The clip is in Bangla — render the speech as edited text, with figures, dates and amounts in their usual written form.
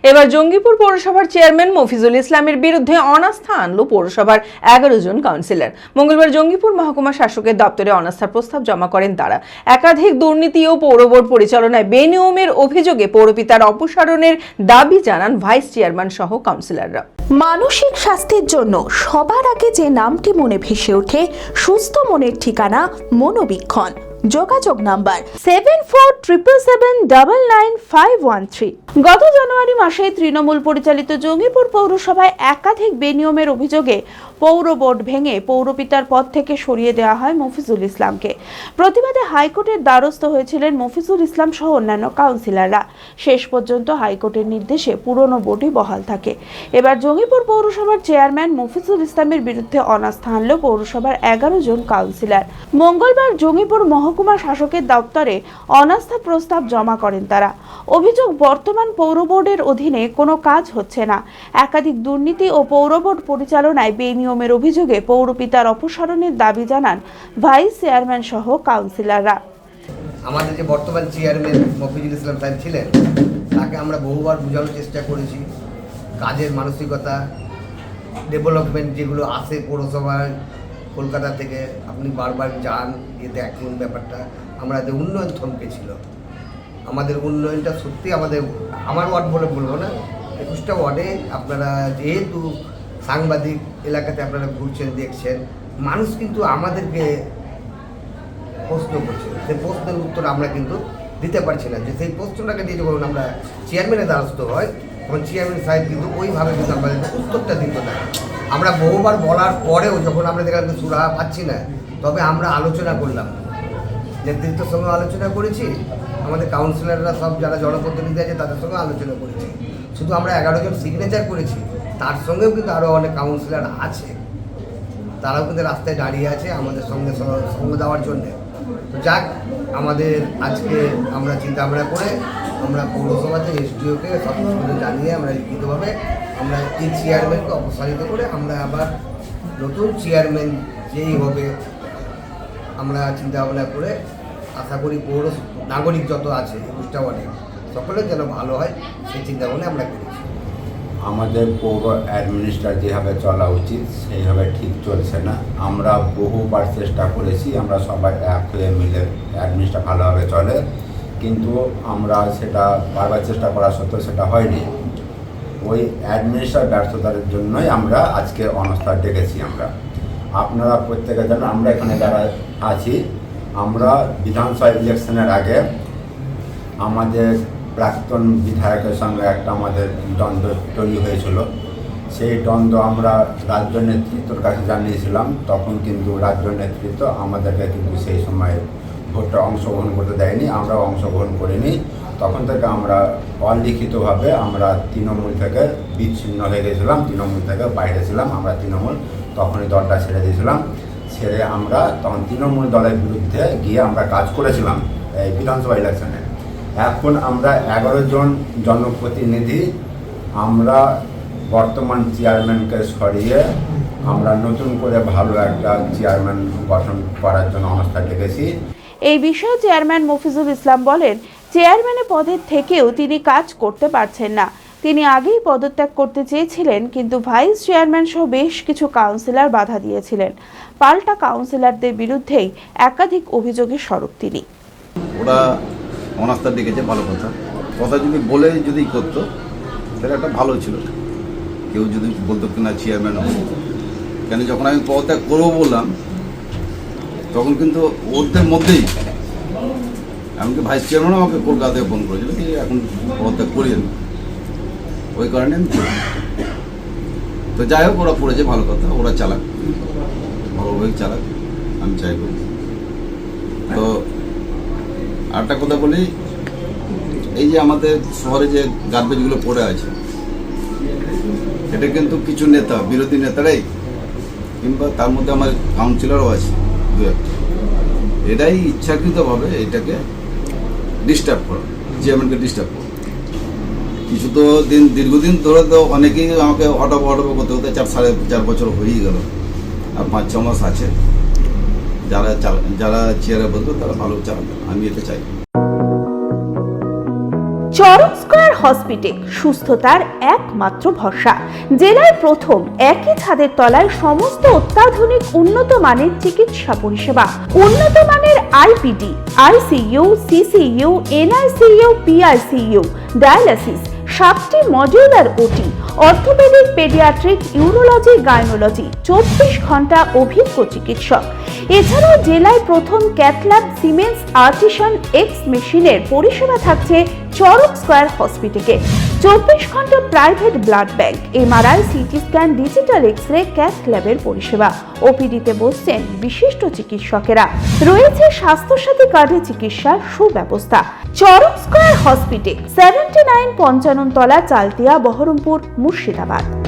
এবার জঙ্গিপুর পৌরসভার চেয়ারম্যান মফিজুল ইসলামের বিরুদ্ধে অনাস্থা আনল পৌরসভার 11 জন কাউন্সিলর। মঙ্গলবার জঙ্গিপুর মহকুমা শাসকের দপ্তরে অনাস্থার প্রস্তাব জমা করেন তারা। একাধিক দুর্নীতি ও পৌর বোর্ড পরিচালনায় বেনিয়মের অভিযোগে পৌরপিতার অপসারণের দাবি জানান ভাইস চেয়ারম্যান সহ কাউন্সিলররা। মানসিক স্বাস্থ্যের জন্য সবার আগে যে নামটি মনে ভেসে ওঠে, সুস্থ মনের ঠিকানা মনোবীক্ষণ। যোগাযোগ নাম্বার 7477799513। গত জানুয়ারি মাসে তৃণমূল পরিচালিত জঙ্গিপুর পৌরসভায় একাধিক বেনিয়মের অভিযোগে পৌর বোর্ড ভেঙে পৌরপিতার পদ থেকে সরিয়ে দেওয়া হয় মফিজুল ইসলামকে। প্রতিবাদে হাইকোর্টের দ্বারস্থ হয়েছিলেন মফিজুল ইসলাম সহ অন্যান্য কাউন্সিলররা। শেষ পর্যন্ত হাইকোর্টের নির্দেশে পুরনো বোর্ডই বহাল থাকে। এবার জঙ্গিপুর পৌরসভার চেয়ারম্যান মফিজুল ইসলামের বিরুদ্ধে অনাস্থা আনল পৌরসভার 11 জন কাউন্সিলর। মঙ্গলবার জঙ্গিপুর মহকুমা শাসকের দপ্তরে অনাস্থা প্রস্তাব জমা করেন তারা। অভিযোগ, বর্তমান পৌর বোর্ডের অধীনে কোনো কাজ হচ্ছে না। একাধিক দুর্নীতি ও পৌর বোর্ড পরিচালনায় বেনিয়মের অভিযোগে পৌরপিতার অপসারণের দাবি জানান ভাইস চেয়ারম্যান সহ কাউন্সিলররা। আমাদের যে বর্তমান চেয়ারম্যান মফিজুল ইসলাম সাহেব ছিলেন, তাকে আমরা বহুবার বোঝানোর চেষ্টা করেছি। কাজের মানসিকতা, ডেভেলপমেন্ট যেগুলো আসে পৌরসভায় কলকাতা থেকে, আপনি বারবার যান, গিয়ে দেখুন ব্যাপারটা। আমাদের উন্নয়ন থমকে ছিল। আমাদের উন্নয়নটা সত্যি আমার ওয়ার্ড বলে বলবো না, 21টা ওয়ার্ডে আপনারা যেহেতু সাংবাদিক এলাকাতে আপনারা ঘুরছেন, দেখছেন, মানুষ কিন্তু আমাদেরকে প্রশ্ন করছে। সেই প্রশ্নের উত্তর আমরা কিন্তু দিতে পারছি না। যে সেই প্রশ্নটাকে দিয়ে যখন আমরা চেয়ারম্যানের দ্বারস্থ হয়, তখন চেয়ারম্যান সাহেব কিন্তু ওইভাবে কিন্তু আমাদের উত্তরটা দিত না। আমরা বহুবার বলার পরেও যখন আমরা দেখলাম সুরাহা পাচ্ছি না, তবে আমরা আলোচনা করলাম, নেতৃত্বের সঙ্গে আলোচনা করেছি, আমাদের কাউন্সিলররা সব যারা জনপ্রতিনিধি আছে তাদের সঙ্গে আলোচনা করেছি। শুধু আমরা 11 জন সিগনেচার করেছি, তার সঙ্গেও কিন্তু আরও অনেক কাউন্সিলর আছে, তারাও কিন্তু রাস্তায় দাঁড়িয়ে আছে আমাদের সঙ্গে সঙ্গ দেওয়ার জন্যে। তো যাক, আমাদের আজকে আমরা চিন্তা ভাবনা করে আমরা পৌরসভাতে এসডিওকে সব কিছু জানিয়ে আমরা লিখিতভাবে আমরা এই চেয়ারম্যানকে অপসারিত করে আমরা আবার নতুন চেয়ারম্যান যেই হবে আমরা চিন্তা ভাবনা করে আশা করি পৌর নাগরিক যত আছে 21টা ওয়ার্ডে সকলের যেন ভালো হয় সেই চিন্তা ভাবনা আমরা করেছি। আমাদের পৌর অ্যাডমিনিস্ট্রেটর যেভাবে চলা উচিত সেইভাবে ঠিক চলছে না। আমরা বহুবার চেষ্টা করেছি, আমরা সবাই এক হয়ে মিলে অ্যাডমিনিস্ট্রেটর ভালোভাবে চলে, কিন্তু আমরা সেটা বারবার চেষ্টা করা সত্ত্বেও সেটা হয়নি। ওই অ্যাডমিনিস্ট্রেটর ব্যর্থতার জন্যই আমরা আজকে অনাস্থা ডেকেছি। আপনারা প্রত্যেকে জানেন, আমরা এখানে যারা আছি, আমরা বিধানসভা ইলেকশনের আগে আমাদের প্রাক্তন বিধায়কের সঙ্গে একটা আমাদের দ্বন্দ্ব তৈরি হয়েছিল। সেই দ্বন্দ্ব আমরা রাজ্য নেতৃত্বের কাছে জানিয়েছিলাম। তখন কিন্তু রাজ্য নেতৃত্ব আমাদেরকে কিন্তু সেই সময় ভোটে অংশগ্রহণ করতে দেয়নি, আমরাও অংশগ্রহণ করিনি। তখন থেকে আমরা অলিখিতভাবে আমরা তৃণমূল থেকে বিচ্ছিন্ন হয়ে গেছিলাম, তৃণমূল থেকে বাইরে ছিলাম। আমরা তৃণমূল তখনই দলটা ছেড়ে দিয়েছিলাম। ছেড়ে আমরা তখন তৃণমূল দলের বিরুদ্ধে গিয়ে আমরা কাজ করেছিলাম এই বিধানসভা ইলেকশনে। এখন আমরা 11 জন জনপ্রতিনিধি আমরা বর্তমান চেয়ারম্যানকে সরিয়ে আমরা নতুন করে ভালো একটা চেয়ারম্যান গঠন করার জন্য অনাস্থা ডেকেছি। এই বিষয়ে চেয়ারম্যান মফিজুল ইসলাম বলেন, চেয়ারম্যানের পদের থেকেও তিনি কাজ করতে পারছেন না। তিনি আগেই পদত্যাগ করতে চেয়েছিলেন, কিন্তু ভাইস চেয়ারম্যান সহ বেশ কিছু কাউন্সিলর বাধা দিয়েছিলেন। পাল্টা কাউন্সিলরদের বিরুদ্ধেই একাধিক অভিযোগের স্বরূপ তিনি। ওরা অনাস্থা ডেকেছে, ভালো কথা। কথা যদি বলে যদি করতো তাহলে একটা ভালো ছিল। কেউ যদি বলতো কিনা চেয়ারম্যান হবে, কেন যখন আমি পদত্যাগ করবো বললাম তখন কিন্তু ওদের মধ্যেই এমনকি ভাইস চেয়ারম্যান আমাকে কলকাতা থেকে ফোন করেছিল কি এখন পদত্যাগ করিয়েন, ওই কারণে আমি করি। তো যাই হোক, ওরা করেছে, ভালো কথা। ওরা চালাক, ভালোভাবেই চালাক, আমি চাইব। তো আরেকটা কথা বলি, এই যে আমাদের শহরে যে গার্বেজগুলো পড়ে আছে, এটা কিন্তু কিছু নেতা, বিরোধী নেতারাই, কিংবা তার মধ্যে আমার কাউন্সিলরও আছে দু একটা, এটাই ইচ্ছাকৃতভাবে এটাকে ডিস্টার্ব করা, চেয়ারম্যানকে ডিস্টার্ব করা। কিছু তো দীর্ঘদিন ধরে তো অনেকেই আমাকে হটাবো করতে হতে 4.5 বছর হয়েই গেল, আর 5-6 মাস আছে। যারা চেয়ারে বলতো তারা ভালো চালাবে, আমি এতে চাই। চরক স্কয়ার হসপিটাল সুস্থতার একমাত্র ভরসা। জেলায় প্রথম একই ছাদের তলায় সমস্ত অত্যাধুনিক উন্নত মানের চিকিৎসা পরিষেবা, উন্নত মানের IPD, ICU, CCU, NICU, PICU, dialysis, 7টি modular OT, orthopaedic, paediatric, urology, gynaecology, 24 ঘন্টা অভিজ্ঞ চিকিৎসক। এছাড়াও জেলায় প্রথম ক্যাথল্যাব সিমেন্স আর্টিসান এক্স মেশিনের পরিষেবা থাকছে চরক স্কয়ার হসপিটালে। 24 ঘন্টা private blood bank, MRI, CT scan, digital X-ray, cath ল্যাবের পরিষেবা। ওপিডিতে বসছেন বিশিষ্ট চিকিৎসকেরা। রয়েছে স্বাস্থ্যসাথী কার্ডে চিকিৎসার সুব্যবস্থা। চরক স্কয়ার হসপিটাল, 79 পঞ্চানন তলা, চালতিয়া, বহরমপুর, মুর্শিদাবাদ।